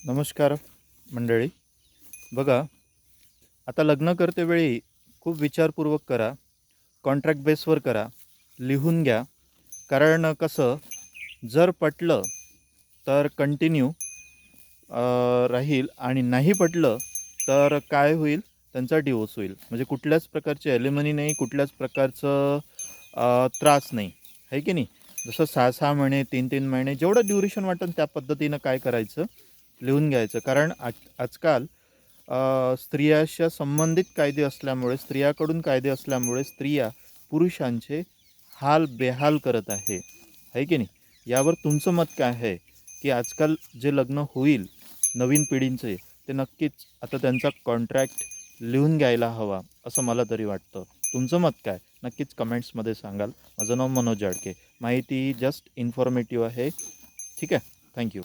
नमस्कार मंडळी. बघा, आता लग्न करतेवेळी खूप विचारपूर्वक करा, कॉन्ट्रॅक्ट बेसवर करा, लिहून घ्या. कारण कसं, जर पटलं तर कंटिन्यू राहील आणि नाही पटलं तर काय होईल, त्यांचा डिवोर्स होईल. म्हणजे कुठल्याच प्रकारची ॲलिमनी नाही, कुठल्याच प्रकारचं त्रास नाही, आहे की नाही. जसं 6-6 महिने, 3-3 महिने जेवढं ड्युरेशन वाटेल त्या पद्धतीनं काय करायचं, लिहून घ्यायचं. कारण आजकाल स्त्रियाशी संबंधित कायदे असल्यामुळे, स्त्रियाकडून कायदे असल्यामुळे स्त्रिया पुरुषांचे हाल बेहाल करत आहे की नाही. यावर तुमचं मत काय आहे, की आजकाल जे लग्न होईल नवीन पिढींचे, ते नक्कीच आता त्यांचा कॉन्ट्रॅक्ट लिहून घ्यायला हवा असं मला तरी वाटतं. तुमचं मत काय, नक्कीच कमेंट्समध्ये सांगाल. माझं नाव मनोज जाडके. माहिती जस्ट इन्फॉर्मेटिव्ह आहे. ठीक आहे. थँक्यू.